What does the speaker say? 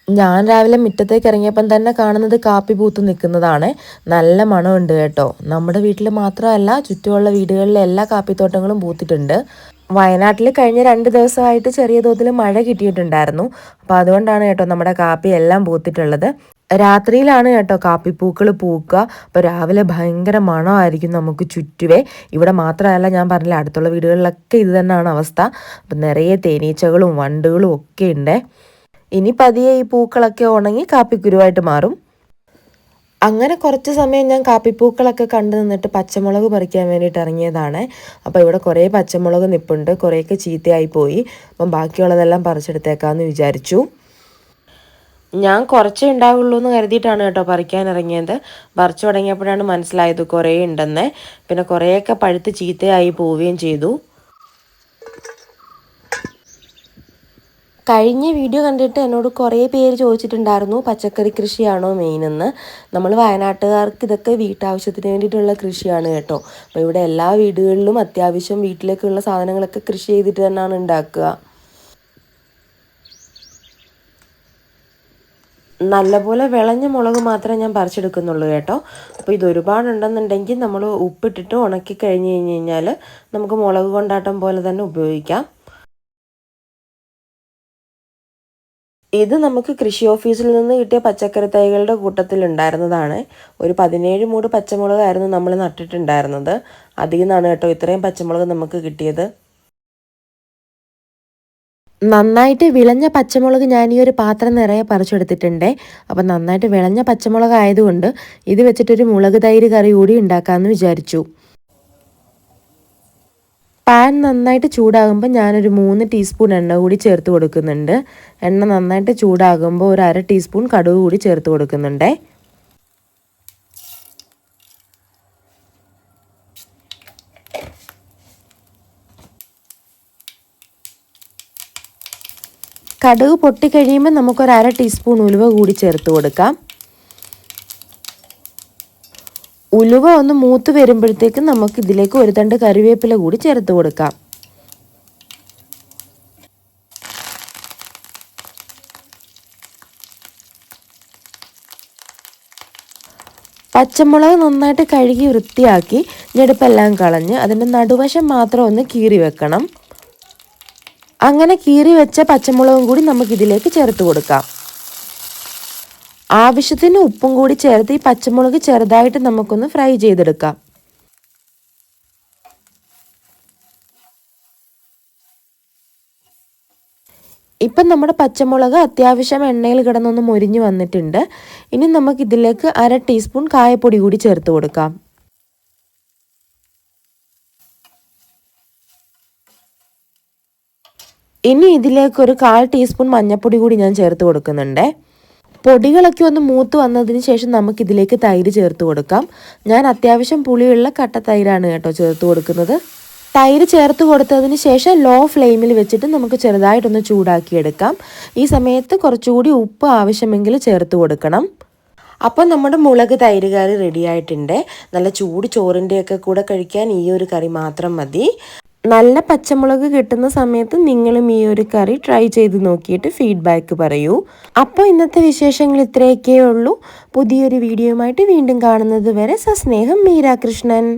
ഞാൻ രാവിലെ മുറ്റത്തേക്ക് ഇറങ്ങിയപ്പം തന്നെ കാണുന്നത് കാപ്പി പൂത്ത് നിൽക്കുന്നതാണ്. നല്ല മണമുണ്ട് കേട്ടോ. നമ്മുടെ വീട്ടിൽ മാത്രമല്ല, ചുറ്റുമുള്ള വീടുകളിലെ എല്ലാ കാപ്പിത്തോട്ടങ്ങളും പൂത്തിട്ടുണ്ട്. വയനാട്ടിൽ കഴിഞ്ഞ 2 ദിവസമായിട്ട് ചെറിയ തോതിൽ മഴ കിട്ടിയിട്ടുണ്ടായിരുന്നു. അപ്പോൾ അതുകൊണ്ടാണ് കേട്ടോ നമ്മുടെ കാപ്പി എല്ലാം പൂത്തിട്ടുള്ളത്. രാത്രിയിലാണ് കേട്ടോ കാപ്പിപ്പൂക്കൾ പൂക്കുക. അപ്പോൾ രാവിലെ ഭയങ്കര മണമായിരിക്കും നമുക്ക് ചുറ്റുവേ. ഇവിടെ മാത്രമല്ല, ഞാൻ പറഞ്ഞില്ല, അടുത്തുള്ള വീടുകളിലൊക്കെ ഇത് തന്നെയാണ് അവസ്ഥ. അപ്പം നിറയെ തേനീച്ചകളും വണ്ടുകളും ഒക്കെ ഉണ്ട്. ഇനി പതിയെ ഈ പൂക്കളൊക്കെ ഉണങ്ങി കാപ്പിക്കുരുവായിട്ട് മാറും. അങ്ങനെ കുറച്ച് സമയം ഞാൻ കാപ്പിപ്പൂക്കളൊക്കെ കണ്ടു നിന്നിട്ട് പച്ചമുളക് പറിക്കാൻ വേണ്ടിയിട്ട് ഇറങ്ങിയതാണ്. അപ്പോൾ ഇവിടെ കുറേ പച്ചമുളക് നിൽപ്പുണ്ട്. കുറേയൊക്കെ ചീത്തയായി പോയി. അപ്പം ബാക്കിയുള്ളതെല്ലാം പറിച്ചെടുത്തേക്കാമെന്ന് വിചാരിച്ചു. ഞാൻ കുറച്ചേ ഉണ്ടാവുള്ളൂ എന്ന് കരുതിയിട്ടാണ് കേട്ടോ പറിക്കാൻ ഇറങ്ങിയത്. പറിച്ചു തുടങ്ങിയപ്പോഴാണ് മനസ്സിലായത് കുറേ ഉണ്ടെന്ന്. പിന്നെ കുറേയൊക്കെ പഴുത്ത് ചീത്തയായി പോവുകയും ചെയ്തു. കഴിഞ്ഞ വീഡിയോ കണ്ടിട്ട് എന്നോട് കുറേ പേര് ചോദിച്ചിട്ടുണ്ടായിരുന്നു പച്ചക്കറി കൃഷിയാണോ മെയിനെന്ന്. നമ്മൾ വയനാട്ടുകാർക്ക് ഇതൊക്കെ വീട്ടാവശ്യത്തിന് വേണ്ടിയിട്ടുള്ള കൃഷിയാണ് കേട്ടോ. അപ്പോൾ ഇവിടെ എല്ലാ വീടുകളിലും അത്യാവശ്യം വീട്ടിലേക്കുള്ള സാധനങ്ങളൊക്കെ കൃഷി ചെയ്തിട്ട് തന്നെയാണ് ഉണ്ടാക്കുക. നല്ലപോലെ വിളഞ്ഞ മുളക് മാത്രമേ ഞാൻ പറിച്ചെടുക്കുന്നുള്ളൂ കേട്ടോ. അപ്പോൾ ഇത് ഒരുപാടുണ്ടെന്നുണ്ടെങ്കിൽ നമ്മൾ ഉപ്പിട്ടിട്ട് ഉണക്കി കഴിഞ്ഞ് കഴിഞ്ഞാൽ നമുക്ക് മുളക് കൊണ്ടാട്ടം പോലെ തന്നെ ഉപയോഗിക്കാം. ഇത് നമുക്ക് കൃഷി ഓഫീസിൽ നിന്ന് കിട്ടിയ പച്ചക്കറി തൈകളുടെ കൂട്ടത്തിലുണ്ടായിരുന്നതാണ്. ഒരു 17 മൂട് പച്ചമുളകായിരുന്നു നമ്മൾ നട്ടിട്ടുണ്ടായിരുന്നത്. അതിൽ നിന്നാണ് കേട്ടോ ഇത്രയും പച്ചമുളക് നമുക്ക് കിട്ടിയത്. നന്നായിട്ട് വിളഞ്ഞ പച്ചമുളക് ഞാൻ ഈ ഒരു പാത്രം നിറയെ പറിച്ചെടുത്തിട്ടുണ്ട്. അപ്പം നന്നായിട്ട് വിളഞ്ഞ പച്ചമുളക് ആയതുകൊണ്ട് ഇത് വെച്ചിട്ടൊരു മുളക് തൈര് കറി കൂടി ഉണ്ടാക്കാമെന്ന് വിചാരിച്ചു. പാൻ നന്നായിട്ട് ചൂടാകുമ്പോൾ ഞാനൊരു 3 ടീസ്പൂൺ എണ്ണ കൂടി ചേർത്ത് കൊടുക്കുന്നുണ്ട്. എണ്ണ നന്നായിട്ട് ചൂടാകുമ്പോൾ ഒരു 1/2 ടീസ്പൂൺ കടുക് കൂടി ചേർത്ത് കൊടുക്കുന്നുണ്ട്. കടുക് പൊട്ടിക്കഴിയുമ്പോൾ നമുക്കൊരു 1/2 ടീസ്പൂൺ ഉലുവ കൂടി ചേർത്ത് കൊടുക്കാം. ഉലുവ ഒന്ന് മൂത്ത് വരുമ്പോഴത്തേക്കും നമുക്ക് ഇതിലേക്ക് ഒരു തണ്ട് കറിവേപ്പില കൂടി ചേർത്ത് കൊടുക്കാം. പച്ചമുളക് നന്നായിട്ട് കഴുകി വൃത്തിയാക്കി ഞെടുപ്പെല്ലാം കളഞ്ഞ് അതിൻ്റെ നടുവശം മാത്രം ഒന്ന് കീറി വെക്കണം. അങ്ങനെ കീറി വെച്ച പച്ചമുളകും കൂടി നമുക്കിതിലേക്ക് ചേർത്ത് കൊടുക്കാം. ആവശ്യത്തിന് ഉപ്പും കൂടി ചേർത്ത് ഈ പച്ചമുളക് ചെറുതായിട്ട് നമുക്കൊന്ന് ഫ്രൈ ചെയ്തെടുക്കാം. ഇപ്പം നമ്മുടെ പച്ചമുളക് അത്യാവശ്യം എണ്ണയിൽ കിടന്നൊന്ന് മൊരിഞ്ഞ് വന്നിട്ടുണ്ട്. ഇനി നമുക്കിതിലേക്ക് 1/2 ടീസ്പൂൺ കായപ്പൊടി കൂടി ചേർത്ത് കൊടുക്കാം. ഇനി ഇതിലേക്ക് ഒരു 1/4 ടീസ്പൂൺ മഞ്ഞൾപ്പൊടി കൂടി ഞാൻ ചേർത്ത് കൊടുക്കുന്നുണ്ട്. പൊടികളൊക്കെ ഒന്ന് മൂത്ത് വന്നതിന് ശേഷം നമുക്കിതിലേക്ക് തൈര് ചേർത്ത് കൊടുക്കാം. ഞാൻ അത്യാവശ്യം പുളിയുള്ള കട്ട തൈരാണ് കേട്ടോ ചേർത്ത് കൊടുക്കുന്നത്. തൈര് ചേർത്ത് കൊടുത്തതിന് ശേഷം ലോ ഫ്ലെയിമിൽ വെച്ചിട്ട് നമുക്ക് ചെറുതായിട്ടൊന്ന് ചൂടാക്കിയെടുക്കാം. ഈ സമയത്ത് കുറച്ചുകൂടി ഉപ്പ് ആവശ്യമെങ്കിൽ ചേർത്ത് കൊടുക്കണം. അപ്പോൾ നമ്മുടെ മുളക് തൈര് കറി റെഡി ആയിട്ടുണ്ട്. നല്ല ചൂട് ചോറിൻ്റെയൊക്കെ കൂടെ കഴിക്കാൻ ഈ ഒരു കറി മാത്രം മതി. നല്ല പച്ചമുളക് കിട്ടുന്ന സമയത്ത് നിങ്ങളും ഈ ഒരു കറി ട്രൈ ചെയ്ത് നോക്കിയിട്ട് ഫീഡ്ബാക്ക് പറയൂ. അപ്പോൾ ഇന്നത്തെ വിശേഷങ്ങൾ ഇത്രയൊക്കെ ഉള്ളൂ. പുതിയൊരു വീഡിയോയുമായിട്ട് വീണ്ടും കാണുന്നത് വരെ സസ്നേഹം, മീര കൃഷ്ണൻ.